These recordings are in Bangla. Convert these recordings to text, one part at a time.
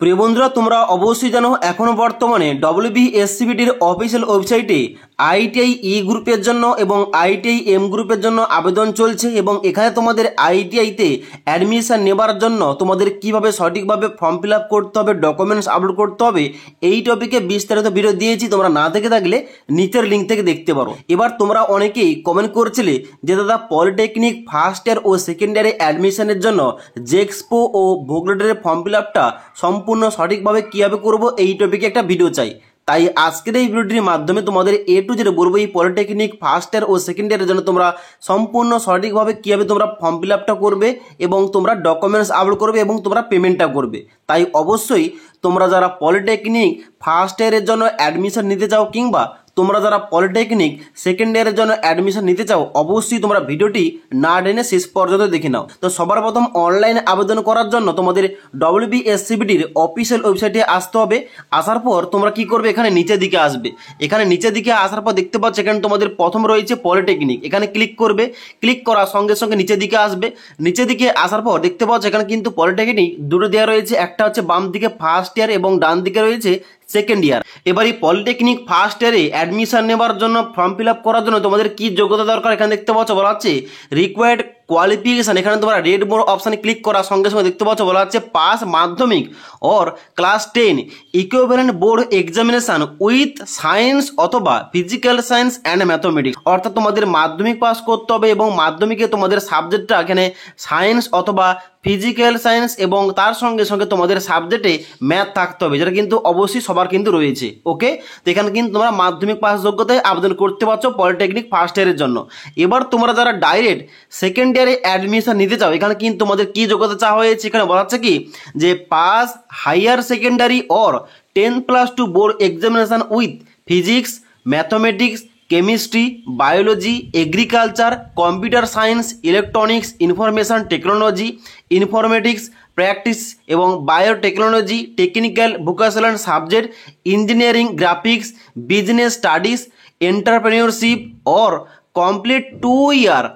প্রিয় বন্ধুরা, তোমরা অবশ্যই জানো এখনো বর্তমানে ডব্লিউবিএসসিবিটির অফিসিয়াল ওয়েবসাইটে আইটিআই ই গ্রুপের জন্য এবং আইটিআই এম গ্রুপের জন্য আবেদন চলছে এবং এখানে তোমাদের আইটিআইতে অ্যাডমিশন নেবার জন্য তোমাদের কিভাবে সঠিকভাবে ফর্ম ফিল আপ করতে হবে, ডকুমেন্টস আপলোড করতে হবে, এই টপিকে বিস্তারিত ভিডিও দিয়েছি। তোমরা না দেখে থাকলে নিচের লিঙ্ক থেকে দেখতে পারো। এবার তোমরা অনেকেই কমেন্ট করছিলে যে দাদা পলিটেকনিক ফার্স্ট ইয়ার ও সেকেন্ড ইয়ারে অ্যাডমিশনের জন্য জেক্সপো ও ভোগলেটের ফর্ম ফিল আপটা সম্পূর্ণ সঠিকভাবে কীভাবে করবো এই টপিকে একটা ভিডিও চাই। তাই আজকের এই ভিডিওটির মাধ্যমে তোমাদের এ টু জেড বলবো এই পলিটেকনিক ফার্স্ট ইয়ার ও সেকেন্ড ইয়ারের জন্য তোমরা সম্পূর্ণ সঠিকভাবে কীভাবে তোমরা ফর্ম ফিল আপটা করবে এবং তোমরা ডকুমেন্টস আপলোড করবে এবং তোমরা পেমেন্টটা করবে। তাই অবশ্যই তোমরা যারা পলিটেকনিক ফার্স্ট ইয়ারের জন্য অ্যাডমিশন নিতে চাও কিংবা তোমরা যারা পলিটেকনিক সেকেন্ড ইয়ারের জন্য অ্যাডমিশন নিতে চাও অবশ্যই তোমরা ভিডিওটি না টেনে শেষ পর্যন্ত দেখে নাও। তো সবার প্রথম অনলাইনে আবেদন করার জন্য তোমাদের ডব্লিউবিএসসিবিটির অফিসিয়াল ওয়েবসাইটে আসতে হবে। আসার পর তোমরা কি করবে, এখানে নিচের দিকে আসবে। এখানে নিচের দিকে আসার পর দেখতে পাচ্ছ এখানে তোমাদের প্রথম রয়েছে পলিটেকনিক, এখানে ক্লিক করবে। ক্লিক করার সঙ্গে সঙ্গে নিচের দিকে আসবে। নিচের দিকে আসার পর দেখতে পাচ্ছ এখানে কিন্তু পলিটেকনিক দুটো দেওয়া রয়েছে, একটা হচ্ছে বাম দিকে ফার্স্ট ইয়ার এবং ডান দিকে রয়েছে সেকেন্ড ইয়ার। এবার এই পলিটেকনিক ফার্স্ট ইয়ারে অ্যাডমিশন নেবার জন্য ফর্ম ফিল আপ করার জন্য তোমাদের কি যোগ্যতা দরকার এখানে দেখতে পাচ্ছ বলা হচ্ছে রিকোয়ার্ড কোয়ালিফিকেশন। এখানে তোমরা রেড মোর অপশানে ক্লিক করার সঙ্গে সঙ্গে দেখতে পাচ্ছ বলা হচ্ছে পাস মাধ্যমিক or class 10 equivalent board examination with science অথবা ফিজিক্যাল সায়েন্স অ্যান্ড ম্যাথমেটিক্স। অর্থাৎ তোমাদের মাধ্যমিক পাস করতে হবে এবং মাধ্যমিকে তোমাদের সাবজেক্টটা এখানে সায়েন্স অথবা ফিজিক্যাল সায়েন্স এবং তার সঙ্গে সঙ্গে তোমাদের সাবজেক্টে ম্যাথ থাকতে হবে, যেটা কিন্তু অবশ্যই সবার কিন্তু রয়েছে। ওকে, তো এখানে কিন্তু তোমরা মাধ্যমিক পাস যোগ্যতায় আবেদন করতে পারছো পলিটেকনিক ফার্স্ট ইয়ারের জন্য। এবার তোমরা যারা ডাইরেক্ট সেকেন্ড ইয়ারে অ্যাডমিশন নিতে চাও এখানে কিন্তু তোমাদের কি যোগ্যতা চাওয়া হয়েছে, এখানে বলা হচ্ছে কি যে pass higher secondary or 10+2 board examination with physics, mathematics, chemistry, biology, agriculture, computer science, electronics, information technology, informatics practice এবং biotechnology, technical vocational subject, engineering, graphics, business studies, entrepreneurship or complete 2 year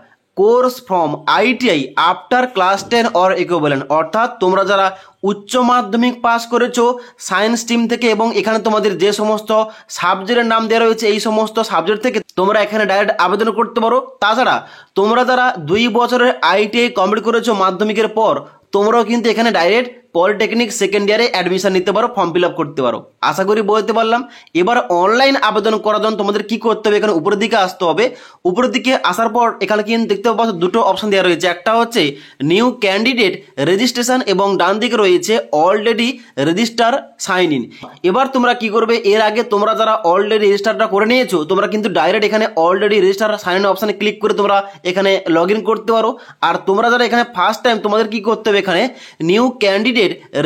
course from ITI after class 10 or equivalent. অর্থাৎ তোমরা যারা উচ্চ মাধ্যমিক পাস করেছো সায়েন্স স্ট্রিম থেকে এবং এখানে তোমাদের যে সমস্ত সাবজেক্টের নাম দেওয়া রয়েছে এই সমস্ত সাবজেক্ট থেকে তোমরা এখানে ডাইরেক্ট আবেদন করতে পারো। তাছাড়া তোমরা যারা 2 বছরের আইটিআই কমপ্লিট করেছো মাধ্যমিকের পর তোমরাও কিন্তু এখানে ডাইরেক্ট পলিটেকনিক সেকেন্ড ইয়ারে অ্যাডমিশন নিতে পারো, ফর্ম ফিল আপ করতে পারো। আশা করি বলতে পারলাম। এবার অনলাইন আবেদন করার জন্য তোমাদের কি করতে হবে, এখানে উপরের দিকে আসতে হবে। উপরের দিকে আসার পর এখানে কিন্তু দেখতে পাচ্ছ দুটো অপশন দেওয়া রয়েছে, একটা হচ্ছে নিউ ক্যান্ডিডেট রেজিস্ট্রেশন এবং ডান দিকে রয়েছে অলরেডি রেজিস্টার সাইন ইন। এবার তোমরা কি করবে, এর আগে তোমরা যারা অলরেডি রেজিস্টারটা করে নিয়েছো তোমরা কিন্তু ডাইরেক্ট এখানে অলরেডি রেজিস্টার সাইন ইন অপশানে ক্লিক করে তোমরা এখানে লগ ইন করতে পারো। আর তোমরা যারা এখানে ফার্স্ট টাইম তোমাদের কি করতে হবে, এখানে নিউ ক্যান্ডিডেট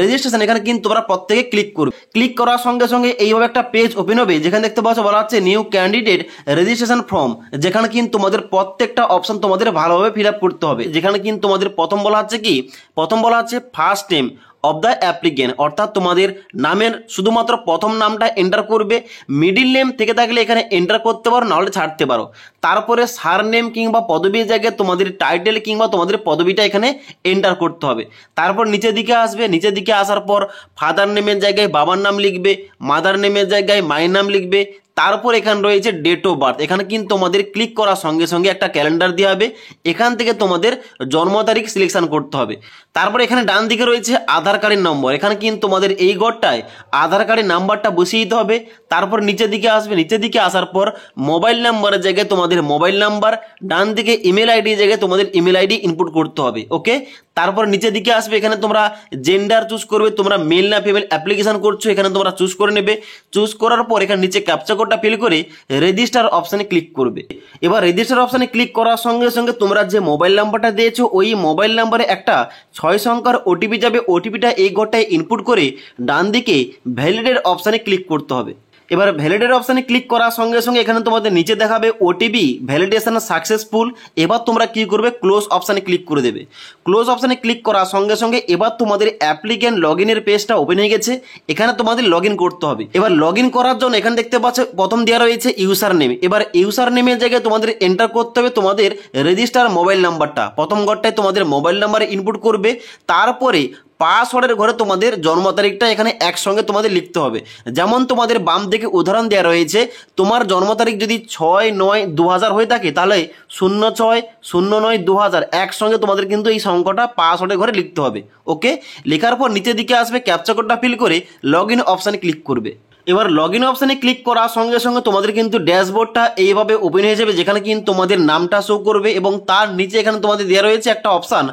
রেজিস্ট্রেশন এখানে কিন্তু তোমরা প্রত্যেকে ক্লিক করবে। ক্লিক করার সঙ্গে সঙ্গে এইভাবে একটা পেজ ওপেন হবে, যেখানে দেখতে পাচ্ছ বলা হচ্ছে নিউ ক্যান্ডিডেট রেজিস্ট্রেশন ফর্ম, যেখানে কিন্তু তোমাদের প্রত্যেকটা অপশন তোমাদের ভালোভাবে ফিল আপ করতে হবে। যেখানে কিন্তু তোমাদের প্রথম বলা হচ্ছে কি, প্রথম বলা হচ্ছে first name of the applicant, অর্থাৎ তোমাদের নামের শুধুমাত্র প্রথম নামটা এন্টার করবে। মিডিল নেম থেকে থাকলে এখানে এন্টার করতে পারো, নাহলে ছাড়তে পারো। তারপরে সার নেম কিংবা পদবীর জায়গায় তোমাদের টাইটেল কিংবা তোমাদের পদবিটা এখানে এন্টার করতে হবে। তারপর নিচের দিকে আসবে, নিচের দিকে আসার পর ফাদার নেমের জায়গায় বাবার নাম লিখবে, মাদার নেমের জায়গায় মায়ের নাম লিখবে। তারপর এখানে রয়েছে ডেট অফ বার্থ, এখানে কিন্তু তোমাদের ক্লিক করার সঙ্গে সঙ্গে একটা ক্যালেন্ডার দেওয়া হবে, এখান থেকে তোমাদের জন্ম তারিখ সিলেকশন করতে হবে। তারপর এখানে ডান দিকে রয়েছে আধার কার্ডের নম্বর, এখানে কিন্তু তোমাদের এই ঘরটায় আধার কার্ডের নাম্বারটা বসিয়ে দিতে হবে। তারপর নিচের দিকে আসবে, নিচের দিকে আসার পর মোবাইল নাম্বারের জায়গায় তোমাদের মোবাইল নাম্বার, ডান দিকে ইমেল আইডির জায়গায় তোমাদের ইমেল আইডি ইনপুট করতে হবে। ওকে, তারপর নিচের দিকে আসবে, এখানে তোমরা জেন্ডার চুজ করবে, তোমরা মেল না ফিমেল অ্যাপ্লিকেশন করছো এখানে তোমরা চুজ করে নেবে। চুজ করার পর এখানে নিচে ক্যাপচা কোডটা ফিল করে রেজিস্টার অপশানে ক্লিক করবে। এবার রেজিস্টার অপশানে ক্লিক করার সঙ্গে সঙ্গে তোমরা যে মোবাইল নাম্বারটা দিয়েছো ওই মোবাইল নাম্বারে একটা 6 সংখ্যার ওটিপি যাবে, ওটিপিটা এই ঘরটায় ইনপুট করে ডান দিকে ভ্যালিডেট অপশানে ক্লিক করতে হবে। এবার ভ্যালিডেট অপশানে ক্লিক করার সঙ্গে সঙ্গে এখানে তোমাদের নিচে দেখাবে ওটিপি ভ্যালিডেশন সাকসেসফুল। এবার তোমরা কি করবে, ক্লোজ অপশানে ক্লিক করে দেবে। ক্লোজ অপশানে ক্লিক করার সঙ্গে সঙ্গে এবার তোমাদের অ্যাপ্লিক্যান্ট লগ ইনের পেজটা ওপেন হয়ে গেছে, এখানে তোমাদের লগ ইন করতে হবে। এবার লগ ইন করার জন্য এখানে দেখতে পাচ্ছ প্রথম দেওয়া রয়েছে ইউজার নেম। এবার ইউজার নেমের জায়গায় তোমাদের এন্টার করতে হবে তোমাদের রেজিস্টার মোবাইল নাম্বারটা, প্রথম ঘরটায় তোমাদের মোবাইল নাম্বার ইনপুট করবে। তারপরে পাসওয়ার্ডের ঘরে তোমাদের জন্ম তারিখটা এখানে একসঙ্গে তোমাদের লিখতে হবে। যেমন তোমাদের বাম দিকে উদাহরণ দেওয়া রয়েছে, তোমার জন্ম তারিখ যদি 6-9-2000 হয়ে থাকে তাহলে 06-09-2000 একসঙ্গে তোমাদের কিন্তু এই সংখ্যাটা পাসওয়ার্ডের ঘরে লিখতে হবে। ওকে, লেখার পর নিচের দিকে আসবে, ক্যাপচা কোডটা ফিল করে লগ ইন অপশানে ক্লিক করবে। এবার লগ ইন অপশানে ক্লিক করার সঙ্গে সঙ্গে তোমাদের কিন্তু ড্যাশবোর্ডটা এইভাবে ওপেন হয়ে যাবে, যেখানে কিন্তু তোমাদের নামটা শো করবে এবং তার নিচে এখানে তোমাদের দেওয়া রয়েছে একটা অপশান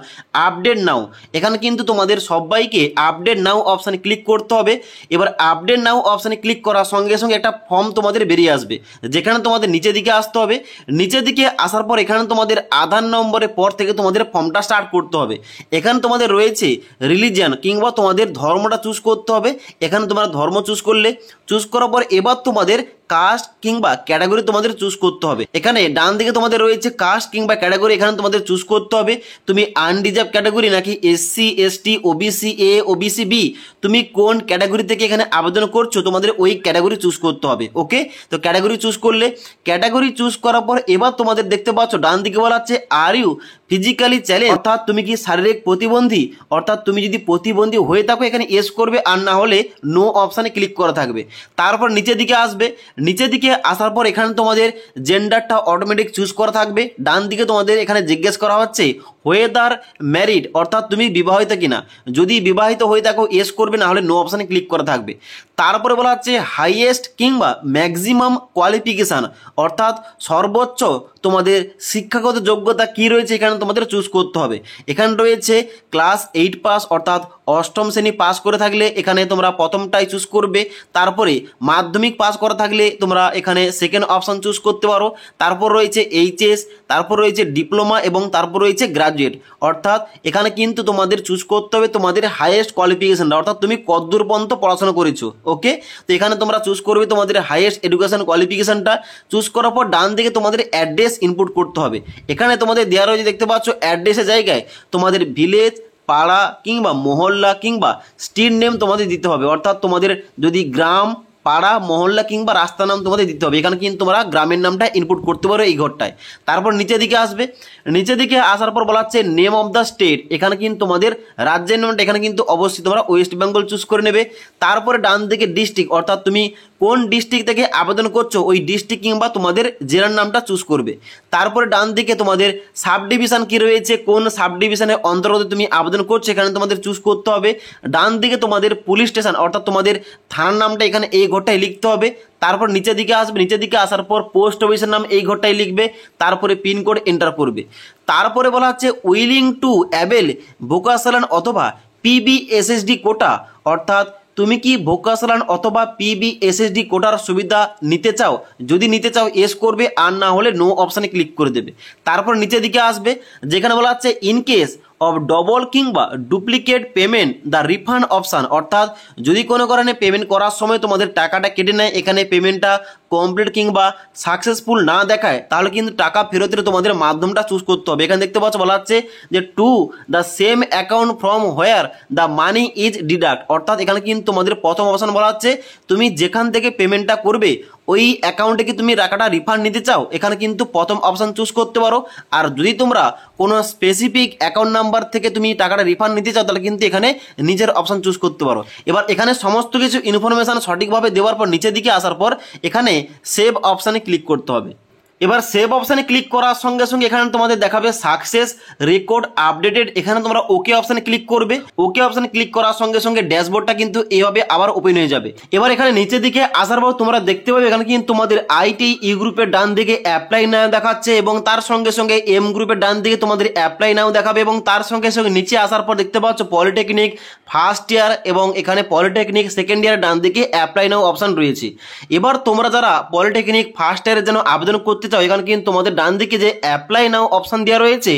আপডেট নাও। এখানে কিন্তু তোমাদের সবাইকে আপডেট নাও অপশানে ক্লিক করতে হবে। এবার আপডেট নাও অপশানে ক্লিক করার সঙ্গে সঙ্গে একটা ফর্ম তোমাদের বেরিয়ে আসবে, যেখানে তোমাদের নিচের দিকে আসতে হবে। নিচের দিকে আসার পর এখানে তোমাদের আধার নম্বরের পর থেকে তোমাদের ফর্মটা স্টার্ট করতে হবে। এখানে তোমাদের রয়েছে রিলিজিয়ান কিংবা তোমাদের ধর্মটা চুজ করতে হবে। এখানে তোমরা ধর্ম চুজ করলে, চুজ করার পর এবার তোমাদের কাস্ট কিংবা ক্যাটাগরি তোমাদের চুজ করতে হবে। এখানে ডান দিকে তোমাদের রয়েছে কাস্ট কিংবা ক্যাটাগরি, এখানে তোমাদের চুজ করতে হবে তুমি আনরিজার্ভ ক্যাটাগরি নাকি SC ST OBC A OBC B, তুমি কোন ক্যাটাগরি থেকে এখানে আবেদন করছো তোমাদের ওই ক্যাটাগরি চুজ করতে হবে। ওকে, তো ক্যাটাগরি চুজ করলে, ক্যাটাগরি চুজ করার পর এবার তোমাদের দেখতে পাচ্ছ ডান দিকে বলা আছে আর ইউ ফিজিক্যালি চ্যালেঞ্জ, অর্থাৎ তুমি কি শারীরিক প্রতিবন্ধী, অর্থাৎ তুমি যদি প্রতিবন্ধী হয়ে থাকো এখানে ইয়েস করবে, আর না হলে নো অপশানে ক্লিক করা থাকবে। তারপর নিচের দিকে আসবে, নিচের দিকে আসার পর এখানে তোমাদের জেন্ডারটা অটোমেটিক চুজ করা থাকবে। ডান দিকে তোমাদের এখানে জিজ্ঞেস করা হচ্ছে ওয়েদার ম্যারিড, অর্থাৎ তুমি বিবাহিত কিনা, যদি বিবাহিত হয়ে থাকো ইয়েস করবে, না হলে নো অপশানে ক্লিক করা থাকবে। তারপরে বলা হচ্ছে হাইয়েস্ট কিংবা ম্যাক্সিমাম কোয়ালিফিকেশান, অর্থাৎ সর্বোচ্চ তোমাদের শিক্ষাগত যোগ্যতা কি রয়েছে এখানে তোমাদের চুজ করতে হবে। এখানে রয়েছে ক্লাস 8 পাস, অর্থাৎ অষ্টম শ্রেণী পাস করে থাকলে এখানে তোমরা প্রথমটাই চুজ করবে। তারপরে মাধ্যমিক পাস করা থাকলে তোমরা এখানে সেকেন্ড অপশান চুজ করতে পারো। তারপর রয়েছে এইচএস, তারপর রয়েছে ডিপ্লোমা এবং তারপর রয়েছে গ্রাজুয়েট, অর্থাৎ এখানে কিন্তু তোমাদের চুজ করতে হবে তোমাদের হাইয়েস্ট কোয়ালিফিকেশনটা, অর্থাৎ তুমি কতদূর পর্যন্ত পড়াশোনা করেছো। ওকে, তো এখানে তোমরা চুজ করবে তোমাদের হাইয়েস্ট এডুকেশন কোয়ালিফিকেশনটা। চুজ করার পর ডান দিকে তোমাদের অ্যাড্রেস ইনপুট করতে হবে। এখানে তোমাদের দেওয়া রয়েছে দেখতে পাচ্ছ অ্যাড্রেসের জায়গায় তোমাদের ভিলেজ, পাড়া কিংবা মহল্লা কিংবা স্ট্রিট নেম তোমাদের দিতে হবে, অর্থাৎ তোমাদের যদি গ্রাম, পাড়া, মহল্লা কিংবা রাস্তার নাম তোমাদের দিতে হবে। এখানে কিন্তু তোমরা গ্রামের নামটা ইনপুট করতে পারো এই ঘরটায়। তারপর নিচের দিকে আসবে, নিচের দিকে আসার পর বলা হচ্ছে নেম অফ দ্য স্টেট, এখানে কিন্তু তোমাদের রাজ্যের নামটা এখানে কিন্তু অবশ্যই তোমরা ওয়েস্ট বেঙ্গল চুজ করে নেবে। তারপরে ডান দিকে ডিস্ট্রিক্ট, অর্থাৎ তুমি কোন ডিস্ট্রিক্ট থেকে আবেদন করছো ওই ডিস্ট্রিক্ট কিংবা তোমাদের জেলার নামটা চুজ করবে। তারপরে ডান দিকে তোমাদের সাব ডিভিশন কি রয়েছে, কোন সাব ডিভিশনের অন্তর্গত তুমি আবেদন করছো এখানে তোমাদের চুজ করতে হবে। ডান দিকে তোমাদের পুলিশ স্টেশন, অর্থাৎ তোমাদের থানার নামটা এখানে এই ঘরটায় লিখতে হবে। তারপর নিচের দিকে আসবে, নিচের দিকে আসার পর পোস্ট অফিসের নাম এই ঘরটায় লিখবে। তারপরে পিনকোড এন্টার করবে। তারপরে বলা হচ্ছে উইলিং টু অ্যাভেল ভোকাশনাল অথবা পিবিএসএসডি কোটা, অর্থাৎ তুমি কি ভোকাশনাল অথবা পিবিএসএসডি কোটার সুবিধা নিতে চাও, যদি নিতে চাও এস করবে, আর না হলে নো অপশানে ক্লিক করে দেবে। তারপর নিচের দিকে আসবে, যেখানে বলা হচ্ছে ইন কেস অফ ডবল কিংবা duplicate payment the refund option, অর্থাৎ যদি কোনো কারণে পেমেন্ট করার সময় তোমাদের টাকাটা কেটে নেয়, এখানে পেমেন্টটা কমপ্লিট কিংবা সাকসেসফুল না দেখায়, তাহলে কিন্তু টাকা ফেরতের তোমাদের মাধ্যমটা চুজ করতে হবে। এখানে দেখতে পাচ্ছ বলা হচ্ছে যে to the same account from where the money is deduct, অর্থাৎ এখানে কিন্তু তোমাদের প্রথম অপশান বলা হচ্ছে তুমি যেখান থেকে পেমেন্টটা করবে ওই অ্যাকাউন্টে কি তুমি টাকাটা রিফান্ড নিতে চাও, এখানে কিন্তু প্রথম অপশান চুজ করতে পারো। আর যদি তোমরা কোনো স্পেসিফিক অ্যাকাউন্ট নাম্বার থেকে তুমি টাকাটা রিফান্ড নিতে চাও তাহলে কিন্তু এখানে নিজের অপশান চুজ করতে পারো। এবার এখানে সমস্ত কিছু ইনফরমেশান সঠিকভাবে দেওয়ার পর নিচের দিকে আসার পর এখানে সেভ অপশানে ক্লিক করতে হবে। এবার সেভ অপশানে ক্লিক করার সঙ্গে সঙ্গে এখানে তোমাদের দেখাবে সাকসেস রেকর্ড আপডেটেড, এখানে তোমরা ওকে অপশানে ক্লিক করবে। ওকে অপশানে ক্লিক করার সঙ্গে সঙ্গে ড্যাশবোর্ডটা কিন্তু এইভাবে আবার ওপেন হয়ে যাবে। এবার এখানে নিচের দিকে আসার পর তোমরা দেখতে পাবে এখানে কিন্তু তোমাদের আইটি ই গ্রুপের ডান দিকে অ্যাপ্লাই নাও দেখাচ্ছে এবং তার সঙ্গে সঙ্গে এম গ্রুপের ডান দিকে তোমাদের অ্যাপ্লাই নাও দেখাবে এবং তার সঙ্গে সঙ্গে নিচে আসার পর দেখতে পাচ্ছ পলিটেকনিক ফার্স্ট ইয়ার এবং এখানে পলিটেকনিক সেকেন্ড ইয়ার ডান দিকে অ্যাপ্লাই নাও অপশান রয়েছে। এবার তোমরা যারা পলিটেকনিক ফার্স্ট ইয়ারের জন্য আবেদন করতে চাও এখানে কিন্তু তোমাদের ডান দিকে যে অ্যাপ্লাই নাও অপশান দেওয়া রয়েছে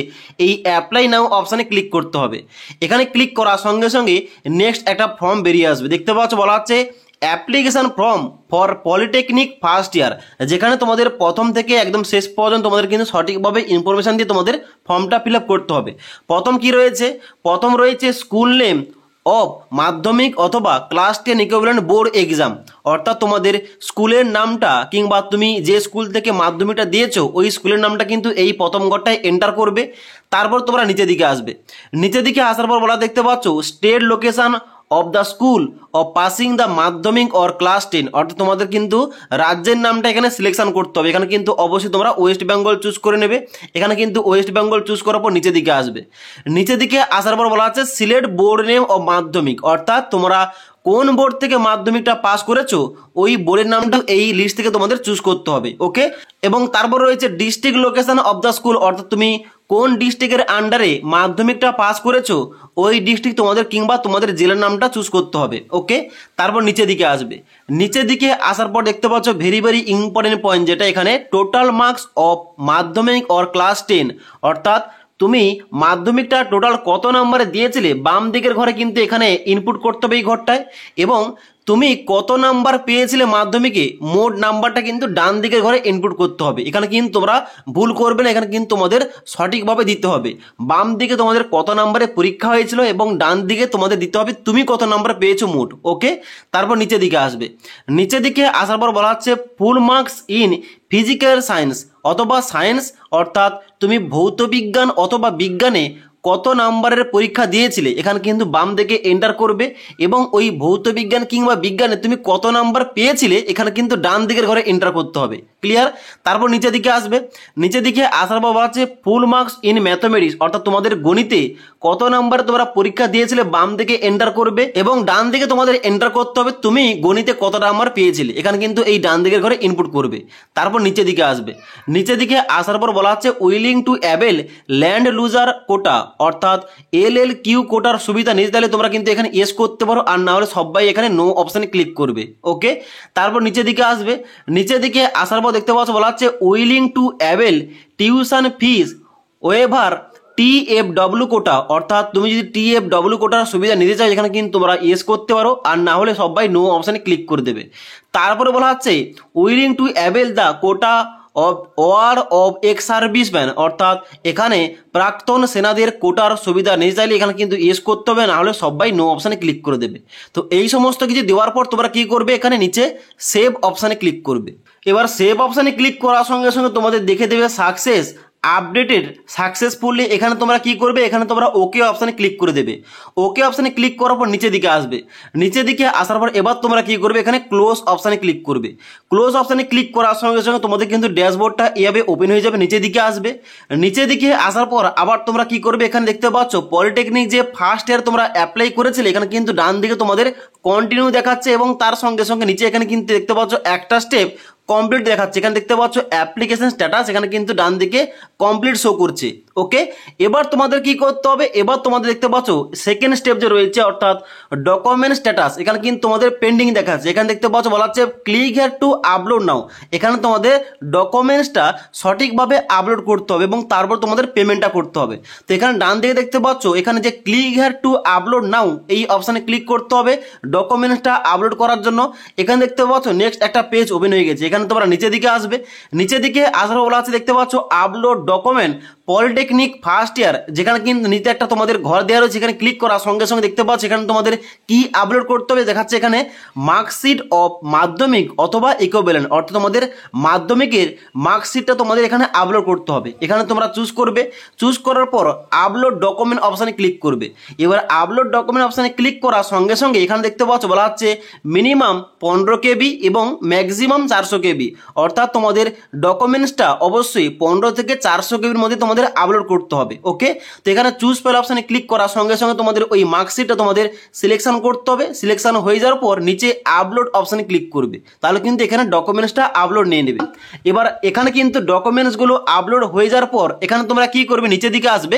এই অ্যাপ্লাই নাও অপশানে ক্লিক করতে হবে। এখানে ক্লিক করার সঙ্গে সঙ্গে নেক্সট একটা ফর্ম বেরিয়ে আসবে, দেখতে পাচ্ছ বলা হচ্ছে application form for polytechnic first year, যেখানে তোমাদের প্রথম থেকে একদম শেষ পর্যন্ত তোমাদের কিন্তু সঠিকভাবে ইনফরমেশান দিয়ে তোমাদের ফর্মটা ফিল আপ করতে হবে। প্রথম কি রয়েছে, প্রথম রয়েছে স্কুল নেম অফ মাধ্যমিক অথবা ক্লাস 10 ইকুইভ্যালেন্ট বোর্ড এক্সাম, অর্থাৎ তোমাদের স্কুলের নামটা কিংবা তুমি যে স্কুল থেকে মাধ্যমিকটা দিয়েছো ওই স্কুলের নামটা কিন্তু এই প্রথম ঘরটায় এন্টার করবে। তারপর তোমরা নিচের দিকে আসবে, নিচের দিকে আসার পর বলা দেখতে পাচ্ছ state location of the school of passing the মাধ্যমিক অর ক্লাস 10, অর্থাৎ তোমাদের কিন্তু রাজ্যের নামটা এখানে সিলেকশন করতে হবে। এখানে কিন্তু অবশ্যই তোমরা ওয়েস্ট বেঙ্গল চুজ করে নেবে। এখানে কিন্তু ওয়েস্ট বেঙ্গল চুজ করার পর নিচের দিকে আসবে, নিচের দিকে আসার পর বলা হচ্ছে সিলেক্ট বোর্ড নেম অফ মাধ্যমিক, অর্থাৎ তোমরা কোন বোর্ড থেকে মাধ্যমিকটা পাস করেছো ওই বোর্ডের নামটা এই লিস্ট থেকে তোমাদের চুজ করতে হবে। ওকে, এবং তারপর রয়েছে district location of the school, অর্থাৎ তুমি কোন ডিস্ট্রিক্টের আন্ডারে মাধ্যমিকটা পাস করেছো ওই ডিস্ট্রিক্ট তোমাদের কিংবা তোমাদের জেলার নামটা চুজ করতে হবে। ওকে, তারপর নিচের দিকে আসবে, নিচের দিকে আসার পর দেখতে পাচ্ছ ভেরি ভেরি ইম্পর্টেন্ট পয়েন্ট, যেটা এখানে টোটাল মার্কস অফ মাধ্যমিক অর ক্লাস 10, অর্থাৎ তুমি মাধ্যমিকটা টোটাল কত নম্বরে দিয়েছিলে বাম দিকের ঘরে কিন্তু এখানে ইনপুট করতে হবে এই ঘরটায়, এবং তুমি কত নাম্বার পেয়েছিলে মাধ্যমিকে মোট নাম্বারটা কিন্তু ডান দিকের ঘরে ইনপুট করতে হবে। এখানে কিন্তু তোমরা ভুল করবে না, এখানে কিন্তু তোমাদের সঠিকভাবে দিতে হবে। বাম দিকে তোমাদের কত নাম্বারে পরীক্ষা হয়েছিল এবং ডান দিকে তোমাদের দিতে হবে তুমি কত নাম্বার পেয়েছো মোট। ওকে, তারপর নিচের দিকে আসবে, নিচের দিকে আসার পর বলা হচ্ছে full marks in physical science অথবা সায়েন্স, অর্থাৎ তুমি ভৌত বিজ্ঞান অথবা বিজ্ঞানে কত নাম্বারের পরীক্ষা দিয়েছিলে এখানে কিন্তু বাম দিকে এন্টার করবে, এবং ওই ভৌত বিজ্ঞান কিংবা বিজ্ঞানে তুমি কত নাম্বার পেয়েছিলে এখানে কিন্তু ডান দিকের ঘরে এন্টার করতে হবে। ক্লিয়ার? তারপর নিচের দিকে আসবে, নিচের দিকে আসার পর বলা হচ্ছে ফুল মার্কস ইন ম্যাথমেটিক্স, অর্থাৎ তোমাদের গণিতে কত নাম্বারে তোমরা পরীক্ষা দিয়েছিলে বাম দিকে এন্টার করবে, এবং ডান দিকে তোমাদের এন্টার করতে হবে তুমি গণিতে কত নাম্বার পেয়েছিলে এখানে কিন্তু এই ডান দিকের ঘরে ইনপুট করবে। তারপর নিচের দিকে আসবে, নিচের দিকে আসার পর বলা হচ্ছে willing to avail land loser quota, অর্থাৎ LLQ কোটার সুবিধা নিতে চাইলে তোমরা কিন্তু এখানে ইয়েস করতে পারো, আর না হলে সবাই এখানে নো অপশানে ক্লিক করবে। ওকে, তারপর নিচের দিকে আসবে, নিচের দিকে আসার পর দেখতে পাচ্ছ বলা হচ্ছে willing to avail tuition fees waiver TFW quota, অর্থাৎ তুমি যদি TFW কোটার সুবিধা নিতে চাও এখানে কিন্তু তোমরা ইয়েস করতে পারো, আর না হলে সবাই নো অপশানে ক্লিক করে দেবে। তারপরে বলা হচ্ছে willing to avail the quota of war of ex serviceman, অর্থাৎ এখানে প্রাক্তন সেনাদের কোটার সুবিধা নিতে চাইলে এখানে কিন্তু ইয়েস করতে হবে, না হলে সবাই নো অপশানে ক্লিক করে দেবে। তো এই সমস্ত কিছু দেওয়ার পর তোমরা কি করবে, এখানে নিচে সেভ অপশানে ক্লিক করবে। এবার সেভ অপশানে ক্লিক করার সঙ্গে সঙ্গে তোমাদের দেখে দেবে সাকসেস আপডেটেড সাকসেসফুলি, এখানে তোমরা কি করবে, এখানে তোমরা ওকে অপশানে ক্লিক করে দেবে। ওকে অপশানে ক্লিক করার পর নিচের দিকে আসবে, নিচের দিকে আসার পর এবার তোমরা কি করবে, এখানে ক্লোজ অপশানে ক্লিক করবে। ক্লোজ অপশানে ক্লিক করার সঙ্গে সঙ্গে তোমাদের কিন্তু ড্যাশবোর্ডটা এভাবে ওপেন হয়ে যাবে। নিচের দিকে আসবে, নিচের দিকে আসার পর আবার তোমরা কি করবে, এখানে দেখতে পাচ্ছ পলিটেকনিক যে ফার্স্ট ইয়ার তোমরা অ্যাপ্লাই করেছিলে এখানে কিন্তু ডান দিকে তোমাদের কন্টিনিউ দেখাচ্ছে, এবং তার সঙ্গে সঙ্গে নিচে এখানে কিন্তু দেখতে পাচ্ছ একটা স্টেপ কমপ্লিট দেখাচ্ছে। এখানে দেখতে পাচ্ছ অ্যাপ্লিকেশন স্ট্যাটাস, এখানে কিন্তু ডান দিকে কমপ্লিট শো করছে। ওকে, এবার তোমাদের কি করতে হবে, এবার তোমাদের দেখতে পাচ্ছ সেকেন্ড স্টেপ যে রয়েছে অর্থাৎ ডকুমেন্ট স্ট্যাটাস, এখানে কিন্তু তোমাদের পেন্ডিং দেখাচ্ছে। এখানে দেখতে পাচ্ছ বলা হচ্ছে ক্লিক হিয়ার টু আপলোড নাও, এখানে তোমাদের ডকুমেন্টসটা সঠিকভাবে আপলোড করতে হবে এবং তারপর তোমাদের পেমেন্টটা করতে হবে। তো এখানে ডান দিকে দেখতে পাচ্ছ এখানে যে ক্লিক হিয়ার টু আপলোড নাও এই অপশানে ক্লিক করতে হবে ডকুমেন্টসটা আপলোড করার জন্য। এখানে দেখতে পাচ্ছ নেক্সট একটা পেজ ওপেন হয়ে গেছে। এখানে তোমরা নিচের দিকে আসবে, নিচের দিকে আসার বলা আছে দেখতে পাচ্ছ upload document polytechnic first year, যেখানে কিন্তু নিচে একটা তোমাদের ঘর দেওয়া রয়েছে। এখানে ক্লিক করার সঙ্গে সঙ্গে দেখতে পাচ্ছ এখানে তোমাদের কি আপলোড করতে হবে দেখাচ্ছে, এখানে মার্কশিট অফ মাধ্যমিক অথবা ইকুইভ্যালেন্ট, অর্থাৎ তোমাদের মাধ্যমিকের মার্কশিটটা তোমাদের এখানে আপলোড করতে হবে। এখানে তোমরা চুজ করবে, চুজ করার পর আপলোড ডকুমেন্ট অপশানে ক্লিক করবে। এবার আপলোড ডকুমেন্ট অপশানে ক্লিক করার সঙ্গে সঙ্গে এখানে দেখতে পাচ্ছ বলা হচ্ছে মিনিমাম 15 KB এবং ম্যাক্সিমাম 400 KB, অর্থাৎ তোমাদের ডকুমেন্টসটা অবশ্যই 15 থেকে 400 KBর মধ্যে তোমাদের আপলোড করতে হবে। ওকে, তো এখানে চুজ ফাইল অপশানে ক্লিক করার সঙ্গে সঙ্গে তোমাদের ওই মার্কশিটটা তোমাদের সিলেকশন করতে হবে। সিলেকশন হয়ে যাওয়ার পর নিচে আপলোড অপশানে ক্লিক করবে, তাহলে কিন্তু এখানে ডকুমেন্টসটা আপলোড নিয়ে নেবে। এবার এখানে কিন্তু ডকুমেন্টসগুলো আপলোড হয়ে যাওয়ার পর এখানে তোমরা কি করবে, নিচের দিকে আসবে,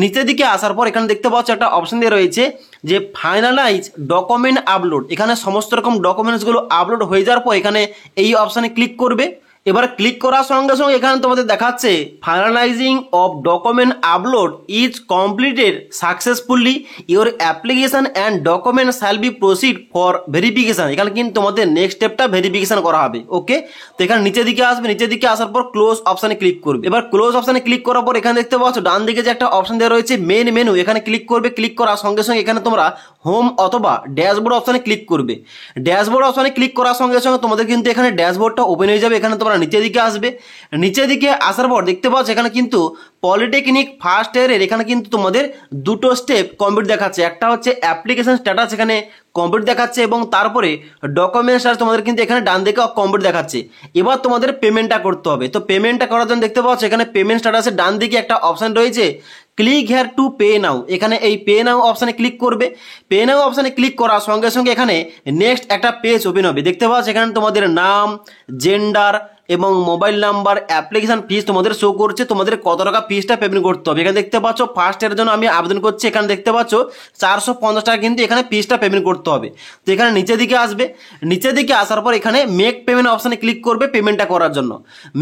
নিচের দিকে আসার পর এখানে দেখতে পাচ্ছ একটা অপশন দিয়ে রয়েছে যে ফাইনালাইজ ডকুমেন্ট আপলোড। এখানে সমস্ত রকম ডকুমেন্টসগুলো আপলোড হয়ে যাওয়ার পর এখানে এই অপশানে ক্লিক করবে। এবার ক্লিক করার সঙ্গে সঙ্গে এখানে তোমাদের দেখাচ্ছে finalising of document upload is completed successfully, your application and document shall be proceed for verification. এখানে কিন্তু তোমাদের নেক্সট স্টেপটা ভেরিফিকেশন করা হবে। ওকে, তো এখানে নিচের দিকে আসবে, নিচের দিকে আসার পর ক্লোজ অপশানে ক্লিক করবে। এবার ক্লোজ অপশানে ক্লিক করার পর এখানে দেখতে পাচ্ছ ডান দিকে যে একটা অপশন দেওয়া রয়েছে মেন মেনু, এখানে ক্লিক করবে। ক্লিক করার সঙ্গে সঙ্গে এখানে তোমরা হোম অথবা ড্যাশবোর্ড অপশানে ক্লিক করবে। ড্যাশবোর্ড অপশানে ক্লিক করার সঙ্গে সঙ্গে তোমাদের কিন্তু এখানে ড্যাশবোর্ডটা ওপেন হয়ে যাবে। এখানে তোমরা নিচের দিকে আসবে, নিচের দিকে আসার পর দেখতে পাচ্ছ এখানে কিন্তু পলিটেকনিক ফার্স্ট ইয়ারের এখানে কিন্তু তোমাদের দুটো স্টেপ কমপ্লিট দেখাচ্ছে। একটা হচ্ছে অ্যাপ্লিকেশন স্ট্যাটাস এখানে কমপ্লিট দেখাচ্ছে এবং তারপরে ডকুমেন্টস আর তোমাদের কিন্তু এখানে ডান দিকে কমপ্লিট দেখাচ্ছে। এবার তোমাদের পেমেন্টটা করতে হবে। তো পেমেন্টটা করার জন্য দেখতে পাচ্ছ এখানে পেমেন্ট স্ট্যাটাসের ডান দিকে একটা অপশান রয়েছে ক্লিক হেয়ার টু পে নাও। এখানে এই পে নাও অপশানে ক্লিক করবে। পে নাও অপশানে ক্লিক করার সঙ্গে সঙ্গে এখানে নেক্সট একটা পেজ ওপেন হবে। দেখতে পাচ্ছ এখানে তোমাদের নাম, জেন্ডার এবং মোবাইল নাম্বার, অ্যাপ্লিকেশন ফিস তোমাদের শো করছে, তোমাদের কত টাকা ফিসটা পেমেন্ট করতে হবে। এখানে দেখতে পাচ্ছ ফার্স্ট ইয়ারের জন্য আমি আবেদন করছি, এখানে দেখতে পাচ্ছ 450 টাকা কিন্তু এখানে ফিসটা পেমেন্ট করতে হবে। তো এখানে নিচের দিকে আসবে, নিচের দিকে আসার পর এখানে মেক পেমেন্ট অপশানে ক্লিক করবে পেমেন্টটা করার জন্য।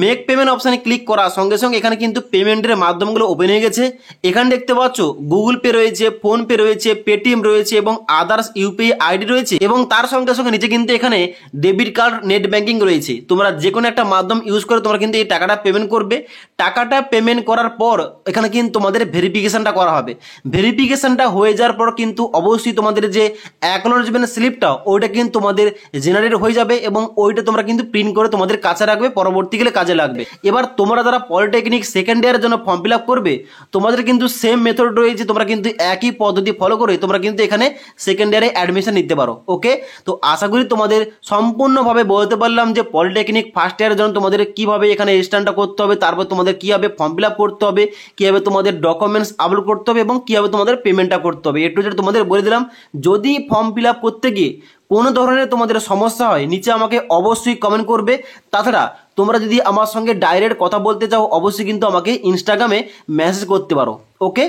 মেক পেমেন্ট অপশানে ক্লিক করার সঙ্গে সঙ্গে এখানে কিন্তু পেমেন্টের মাধ্যমগুলো ওপেন হয়ে গেছে। এখানে দেখতে পাচ্ছ গুগল পে রয়েছে, ফোনপে রয়েছে, পেটিএম রয়েছে এবং আদার্স ইউপিআই আইডি রয়েছে এবং তার সঙ্গে সঙ্গে নিচে কিন্তু এখানে ডেবিট কার্ড, নেট ব্যাঙ্কিং রয়েছে। তোমরা যে কোনো একটা মাধ্যম ইউজ করে তোমরা কিন্তু এই টাকাটা পেমেন্ট করবে। টাকাটা পেমেন্ট করার পর এখানে কিন্তু তোমাদের ভেরিফিকেশনটা করা হবে। ভেরিফিকেশনটা হয়ে যাওয়ার পর কিন্তু অবশ্যই তোমাদের যে অ্যাকনোলেজমেন্ট স্লিপটা ওইটা কিন্তু তোমাদের জেনারেট হয়ে যাবে এবং ওইটা তোমরা কিন্তু প্রিন্ট করে তোমাদের কাছে রাখবে, পরবর্তীকালে কাজে লাগবে। এবার তোমরা যারা পলিটেকনিক সেকেন্ড ইয়ারের জন্য ফর্ম ফিল আপ করবে তোমাদের কিন্তু সেম মেথড রয়েছে, তোমরা কিন্তু একই পদ্ধতি ফলো করে তোমরা কিন্তু এখানে সেকেন্ড ইয়ারে অ্যাডমিশন নিতে পারো। ওকে, তো আশা করি তোমাদের সম্পূর্ণভাবে বলতে পারলাম যে পলিটেকনিক ফার্স্ট ইয়ারের জন্য তোমাদের কিভাবে এখানে রেজিস্ট্রেশনটা করতে হবে, তারপর তোমাদের কিভাবে ফর্ম ফিল আপ করতে হবে, কিভাবে তোমাদের ডকুমেন্টস আপলোড করতে হবে এবং কিভাবে তোমাদের পেমেন্টটা করতে হবে, এ টু জেড তোমাদের বলে দিলাম। যদি ফর্ম ফিল আপ করতে গিয়ে কোনো ধরনের তোমাদের সমস্যা হয় নিচে আমাকে অবশ্যই কমেন্ট করবে। তাছাড়া তোমরা যদি আমার সঙ্গে ডাইরেক্ট কথা বলতে চাও অবশ্যই কিন্তু আমাকে ইনস্টাগ্রামে মেসেজ করতে পারো। ওকে।